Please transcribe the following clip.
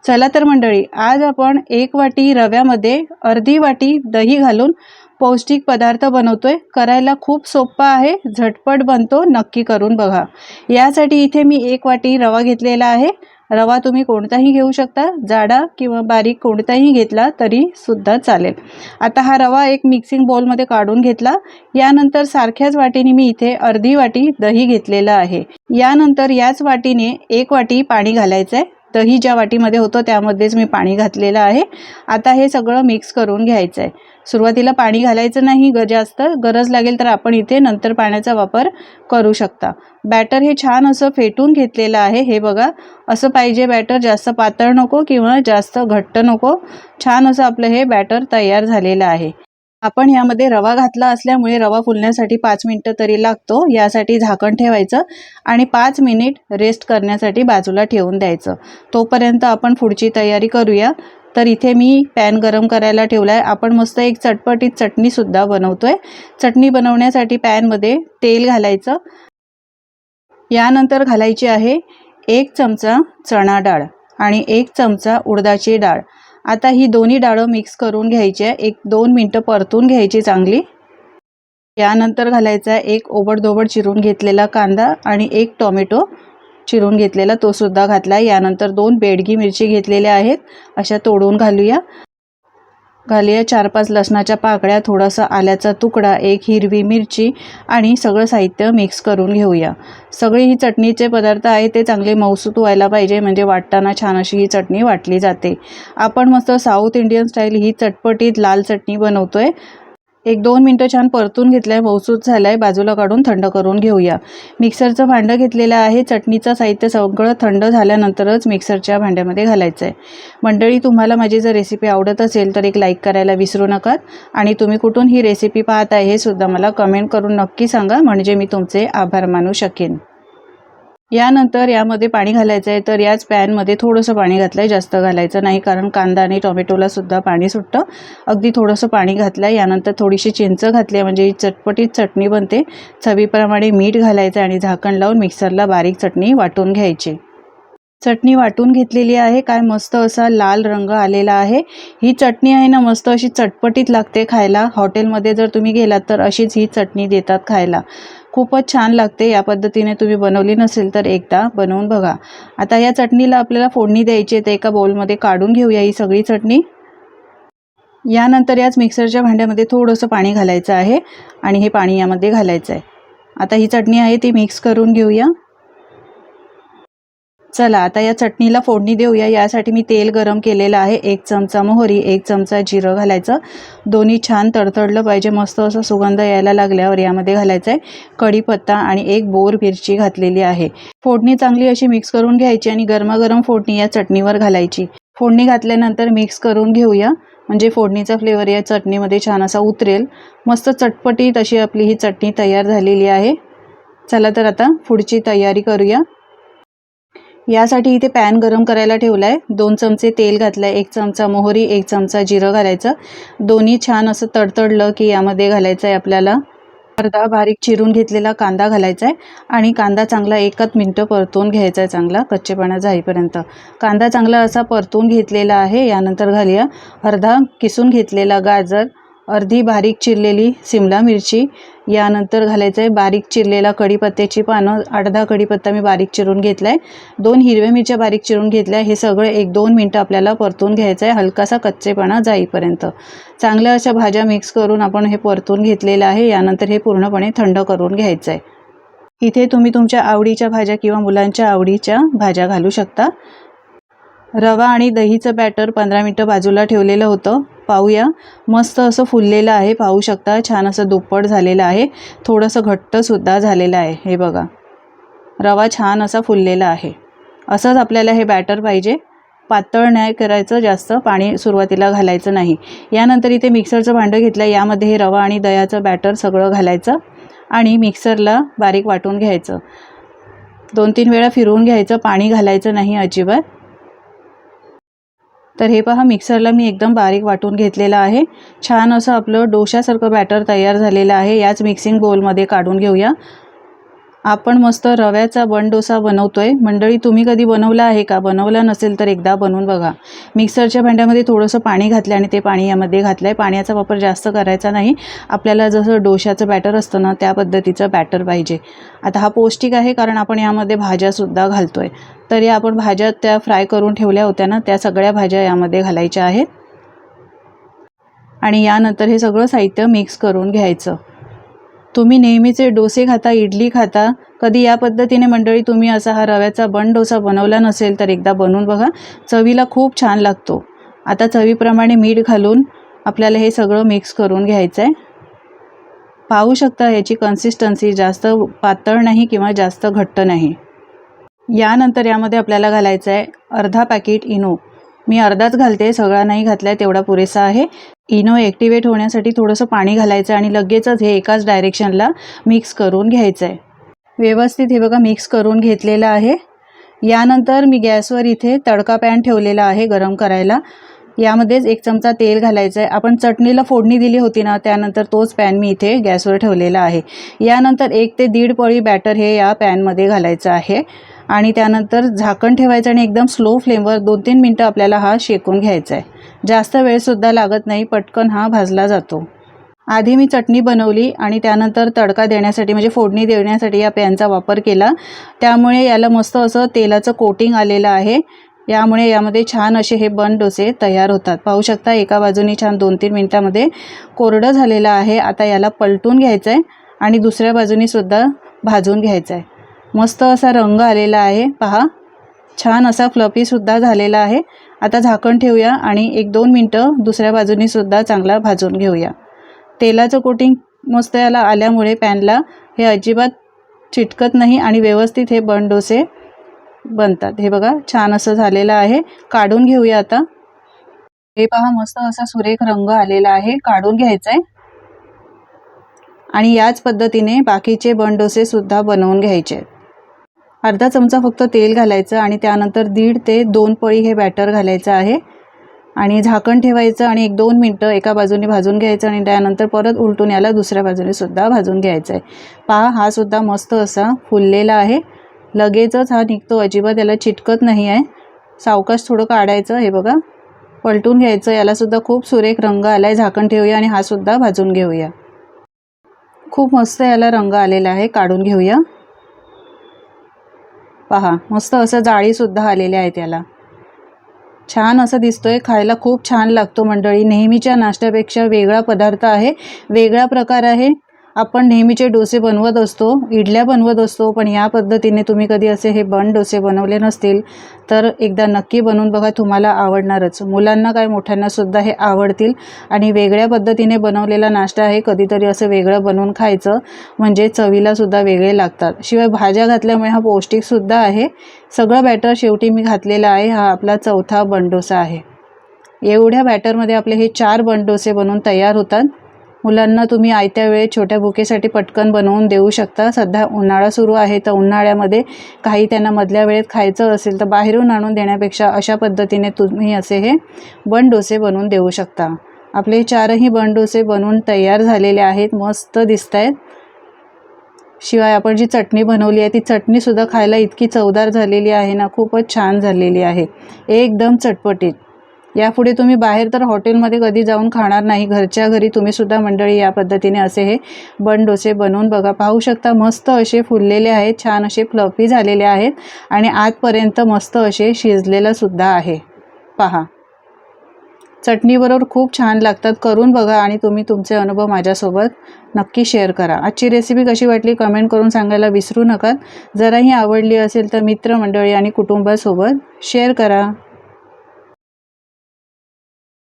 चला तर मंडळी, आज आपण 1 वाटी रव्यामध्ये अर्धी वाटी दही घालून पौष्टिक पदार्थ बनवतोय। करायला खूप सोपा आहे, झटपट बनतो, नक्की करून बघा। यासाठी इथे मी 1 वाटी रवा घेतलेला आहे। रवा तुम्ही कोणताही घेऊ शकता, जाडा किंवा बारीक कोणताही घेतला तरी सुद्धा चालेल। आता हा रवा एक मिक्सिंग बाउल मध्ये काढून घेतला। यानंतर सारख्याच वाटीने मी इथे अर्धी वाटी दही घेतलेला आहे। यानंतर याच वाटीने 1 वाटी पाणी घालायचं आहे। दही ज्या वाटीमध्ये होतं त्यामध्येच मी पाणी घातलेलं आहे। आता हे सगळं मिक्स करून घ्यायचं आहे। सुरुवातीला पाणी घालायचं नाही, जास्त गरज लागेल तर आपण इथे नंतर पाण्याचा वापर करू शकता। बॅटर हे छान असं फेटून घेतलेलं आहे। हे बघा, असं पाहिजे बॅटर, जास्त पातळ नको किंवा जास्त घट्ट नको। छान असं आपलं हे बॅटर तयार झालेलं आहे। आपण यामध्ये रवा घातला असल्यामुळे रवा फुलण्यासाठी 5 मिनिटं तरी लागतो। यासाठी झाकण ठेवायचं आणि 5 मिनिट रेस्ट करण्यासाठी बाजूला ठेवून द्यायचं। तोपर्यंत आपण पुढची तयारी करूया। तर इथे मी पॅन गरम करायला ठेवलाय। आपण मस्त एक चटपटीत चटणी सुद्धा बनवतोय। चटणी बनवण्यासाठी पॅन मध्ये तेल घालायचं। यानंतर घालायची आहे 1 चमचा चणा डाळ आणि 1 चमचा उडदाची डाळ। आता ही दोन्ही डाळ मिक्स करून घ्यायची आहे। 1-2 मिनिटं परतून घ्यायची चांगली। यानंतर घालायचा आहे 1 ओबडधोबड चिरून घेतलेला कांदा आणि 1 टोमॅटो चिरून घेतलेला, तो सुद्धा घातला। यानंतर 2 बेडगी मिरची घेतलेल्या आहेत, अशा तोडून घालूया। 4-5 लसणाच्या पाकळ्या, थोडासा आल्याचा तुकडा, 1 हिरवी मिरची आणि सगळं साहित्य मिक्स करून घेऊया। सगळी ही चटणीचे पदार्थ आहे ते चांगले मऊसूत व्हायला पाहिजे, म्हणजे वाटताना छान अशी ही चटणी वाटली जाते। आपण मस्त साऊथ इंडियन स्टाईल ही चटपटीत लाल चटणी बनवतोय। 1-2 मिनिटं छान परतून घेतलाय, मऊसूत झालाय, बाजूला काढून थंड करून घेऊया। मिक्सरचं भांडं घेतलेलं आहे। चटणीचं साहित्य सगळं थंड झाल्यानंतरच मिक्सरच्या भांड्यामध्ये घालायचं आहे। मंडळी, तुम्हाला माझी जर रेसिपी आवडत असेल तर एक लाईक करायला विसरू नका आणि तुम्ही कुठून ही रेसिपी पाहत आहे हे सुद्धा मला कमेंट करून नक्की सांगा, म्हणजे मी तुमचे आभार मानू शकेन। यानंतर यामध्ये पाणी घालायचं आहे। तर याच पॅनमध्ये थोडंसं पाणी घातलंय, जास्त घालायचं नाही, कारण कांदा आणि टोमॅटोला सुद्धा पाणी सुटतं। अगदी थोडंसं पाणी घातलंय। यानंतर थोडीशी चिंच घातली, म्हणजे ही चटपटीत चटणी बनते। चवीप्रमाणे मीठ घालायचं आणि झाकण लावून मिक्सरला बारीक चटणी वाटून घ्यायची। चटणी वाटून घेतलेली आहे। काय मस्त असा लाल रंग आलेला आहे। ही चटणी आहे ना, मस्त अशी चटपटीत लागते खायला। हॉटेलमध्ये जर तुम्ही गेलात तर अशीच ही चटणी देतात खायला, खूपच छान लागते। या पद्धतीने तुम्ही बनवली नसेल तर एकदा बनवून बघा। आता या चटणीला आपल्याला फोडणी द्यायची आहे, तर एका बाउलमध्ये काढून घेऊया ही सगळी चटणी। यानंतर याच मिक्सरच्या भांड्यामध्ये थोडंसं पाणी घालायचं आहे आणि हे पाणी यामध्ये घालायचं आहे। आता ही चटणी आहे ती मिक्स करून घेऊया। चला आता या चटणीला फोडणी देऊया। यासाठी मी तेल गरम केलेलं आहे। 1 चमचा मोहरी, 1 चमचा जिरं घालायचं। दोन्ही छान तडतडलं पाहिजे, मस्त असा सुगंध यायला लागल्यावर यामध्ये घालायचं आहे कढीपत्ता आणि 1 बोर मिरची घातलेली आहे। फोडणी चांगली अशी मिक्स करून घ्यायची आणि गरमागरम फोडणी या चटणीवर घालायची। फोडणी घातल्यानंतर मिक्स करून घेऊया, म्हणजे फोडणीचा फ्लेवर या चटणीमध्ये छान असा उतरेल। मस्त चटपटीत अशी आपली ही चटणी तयार झालेली आहे। चला तर आता पुढची तयारी करूया। यासाठी इथे पॅन गरम करायला ठेवलाय। 2 चमचे तेल घातलंय, 1 चमचा मोहरी, 1 चमचा जिरं घालायचं। दोन्ही छान असं तडतडलं की यामध्ये घालायचं आहे आपल्याला अर्धा बारीक चिरून घेतलेला कांदा घालायचा आहे आणि कांदा चांगला 1 मिनिट परतून घ्यायचा आहे, चांगला कच्चेपणा जाईपर्यंत। कांदा चांगला असा परतून घेतलेला आहे। यानंतर घालूया अर्धा किसून घेतलेला गाजर, अर्धी बारीक चिरलेली सिमला मिरची। यानंतर घालायचं आहे बारीक चिरलेला कढीपत्त्याची पानं, अर्धा कढीपत्ता मी बारीक चिरून घेतलाय। 2 हिरव्या मिरच्या बारीक चिरून घेतल्या। हे सगळं 1-2 मिनिटं आपल्याला परतून घ्यायचं आहे, हलकासा कच्चेपणा जाईपर्यंत। चांगल्या अशा भाज्या मिक्स करून आपण हे परतून घेतलेलं आहे। यानंतर हे पूर्णपणे थंड करून घ्यायचं आहे। इथे तुम्ही तुमच्या आवडीच्या भाज्या किंवा मुलांच्या आवडीच्या भाज्या घालू शकता। रवा आणि दहीचं बॅटर 15 मिनिटं बाजूला ठेवलेलं होतं। पाहूया, मस्त असं फुललेलं आहे, पाहू शकता छान असं दुप्पट झालेलं आहे, थोडंसं घट्ट सुद्धा झालेलं आहे। हे बघा, रवा छान असा फुललेला आहे। असंच आपल्याला हे बॅटर पाहिजे, पातळ नाही करायचं, जास्त पाणी सुरुवातीला घालायचं नाही। यानंतर इथे मिक्सरचं भांडं घेतलं, यामध्ये हे रवा आणि दह्याचं बॅटर सगळं घालायचं आणि मिक्सरला बारीक वाटून घ्यायचं। 2-3 वेळा फिरवून घ्यायचं, पाणी घालायचं नाही अजिबात। तर हे पहा, मिक्सरला मी एकदम बारीक वाटून घेतलेलं आहे। छान असं आपलं डोशासारखं बॅटर तयार झालेलं आहे। याच मिक्सिंग बाउलमध्ये काढून घेऊया। आपण मस्त रव्याचा बन डोसा बनवतोय मंडळी. तुम्ही कधी बनवला आहे का? बनवला नसेल तर एकदा बनवून बघा. मिक्सरच्या भांड्यामध्ये थोडंसं पाणी घातलं आणि ते पाणी यामध्ये घातलं आहे. पाण्याचा वापर जास्त करायचा नाही. आपल्याला जसं डोशाचं बॅटर असतं ना त्या पद्धतीचं बॅटर पाहिजे. आता हा पौष्टिक आहे कारण आपण यामध्ये भाज्यासुद्धा घालतोय. तर या आपण भाज्या त्या फ्राय करून ठेवल्या होत्या ना, त्या सगळ्या भाज्या यामध्ये घालायच्या आहेत आणि यानंतर हे सगळं साहित्य मिक्स करून घ्यायचं. तुम्ही नेहमीचे डोसे खाता, इडली खाता, कधी या पद्धतीने मंडळी तुम्ही असा हा रव्याचा बन डोसा बनवला नसेल तर एकदा बनवून बघा. चवीला खूप छान लागतो. आता चवीप्रमाणे मीठ घालून आपल्याला हे सगळं मिक्स करून घ्यायचं आहे. पाहू शकता याची कन्सिस्टन्सी जास्त पातळ नाही किंवा जास्त घट्ट नाही. यानंतर यामध्ये आपल्याला घालायचं आहे अर्धा पॅकेट इनो. मी अर्धाच घालते, सगळा नाही घातला आहे, तेवढा पुरेसा आहे. इनो ॲक्टिवेट होण्यासाठी थोडंसं पाणी घालायचं आणि लगेचच हे एकाच डायरेक्शनला मिक्स करून घ्यायचं आहे. व्यवस्थित हे बघा मिक्स करून घेतलेलं आहे. यानंतर मी गॅसवर इथे तडका पॅन ठेवलेला आहे गरम करायला. यामध्येच 1 चमचा तेल घालायचं आहे. आपण चटणीला फोडणी दिली होती ना, त्यानंतर तोच पॅन मी इथे गॅसवर ठेवलेला आहे. यानंतर 1 ते 1.5 पळी बॅटर हे या पॅनमध्ये घालायचं आहे आणि त्यानंतर झाकण ठेवायचं आणि एकदम स्लो फ्लेमवर 2-3 मिनटं आपल्याला हा शेकून घ्यायचा आहे. जास्त वेळसुद्धा लागत नाही, पटकन हा भाजला जातो. आधी मी चटणी बनवली आणि त्यानंतर तडका देण्यासाठी म्हणजे फोडणी देण्यासाठी या पॅनचा वापर केला. त्यामुळे याला मस्त असं तेलाचं कोटिंग आलेलं आहे. यामुळे यामध्ये छान असे हे बन डोसे तयार होतात. पाहू शकता एका बाजूनी छान 2-3 मिनटामध्ये कोरडं झालेलं आहे. आता याला पलटून घ्यायचं आहे आणि दुसऱ्या बाजूनी सुद्धा भाजून घ्यायचं आहे. मस्त असा रंग आलेला आहे पहा. छान असा फ्लफीसुद्धा झालेला आहे. आता झाकण ठेवूया आणि 1-2 मिनटं दुसऱ्या बाजूनी सुद्धा चांगला भाजून घेऊया. तेलाचं कोटिंग मस्त याला आल्यामुळे पॅनला हे अजिबात चिटकत नाही आणि व्यवस्थित हे बन डोसे बनतात. हे बघा छान असं झालेलं आहे. काढून घेऊया आता. हे पहा मस्त असा सुरेख रंग आलेला आहे. काढून घ्यायचा आहे आणि याच पद्धतीने बाकीचे बन डोसे सुद्धा बनवून घ्यायचे आहेत. अर्धा चमचा फक्त तेल घालायचं आणि त्यानंतर 1.5 ते 2 पळी हे बॅटर घालायचं आहे आणि झाकण ठेवायचं आणि 1-2 मिनटं एका बाजूने भाजून घ्यायचं आणि त्यानंतर परत उलटून याला दुसऱ्या बाजूने सुद्धा भाजून घ्यायचं आहे. पहा हा सुद्धा मस्त असा फुललेला आहे. लगेचच हा निघतो, अजिबात याला चिटकत नाही आहे. सावकाश थोडं काढायचं. हे बघा पलटून घ्यायचं. यालासुद्धा खूप सुरेख रंग आला आहे. झाकण ठेवूया आणि हा सुद्धा भाजून घेऊया. खूप मस्त याला रंग आलेला आहे. काढून घेऊया. पहा मस्त असं जाळीसुद्धा आलेले आहेत याला. छान असं दिसतोय. खायला खूप छान लागतो मंडळी. नेहमीच्या नाश्त्यापेक्षा वेगळा पदार्थ आहे, वेगळा प्रकार आहे. आपण नेहमीचे डोसे बनवत असतो, इडल्या बनवत असतो, पण या पद्धतीने तुम्ही कधी असे हे बन डोसे बनवले नसतील तर एकदा नक्की बनवून बघा. तुम्हाला आवडणारच. मुलांना काय मोठ्यांनासुद्धा हे आवडतील आणि वेगळ्या पद्धतीने बनवलेला नाश्ता आहे. कधीतरी असं वेगळं बनवून खायचं म्हणजे चवीलासुद्धा वेगळे लागतात. शिवाय भाज्या घातल्यामुळे हा पौष्टिकसुद्धा आहे. सगळं बॅटर शेवटी मी घातलेलं आहे. हा आपला 4था बन डोसा आहे. एवढ्या बॅटरमध्ये आपले हे 4 बन डोसे बनवून तयार होतात. मुलांना तुम्ही आयत्या वेळेत छोट्या भुकेसाठी पटकन बनवून देऊ शकता. सध्या उन्हाळा सुरू आहे तर उन्हाळ्यामध्ये काही त्यांना मधल्या वेळेत खायचं असेल तर बाहेरून आणून देण्यापेक्षा अशा पद्धतीने तुम्ही असे हे बन डोसे बनवून देऊ शकता. आपले 4ही बन डोसे बनवून तयार झालेले आहेत. मस्त दिसत आहेत. शिवाय आपण जी चटणी बनवली आहे ती चटणीसुद्धा खायला इतकी चवदार झालेली आहे ना, खूपच छान झालेली आहे. एकदम चटपटीत. यापुढे तुम्ही बाहेर तर हॉटेलमध्ये कधी जाऊन खाणार नाही. घरच्या घरी तुम्हीसुद्धा मंडळी या पद्धतीने असे हे बन डोसे बनवून बघा. पाहू शकता मस्त असे फुललेले आहेत, छान असे फ्लफी झालेले आहेत आणि आतपर्यंत मस्त असे शिजलेलंसुद्धा आहे. पहा चटणीबरोबर खूप छान लागतात. करून बघा आणि तुम्ही तुमचे अनुभव माझ्यासोबत नक्की शेअर करा. आजची रेसिपी कशी वाटली कमेंट करून सांगायला विसरू नका. जराही आवडली असेल तर मित्रमंडळी आणि कुटुंबासोबत शेअर करा.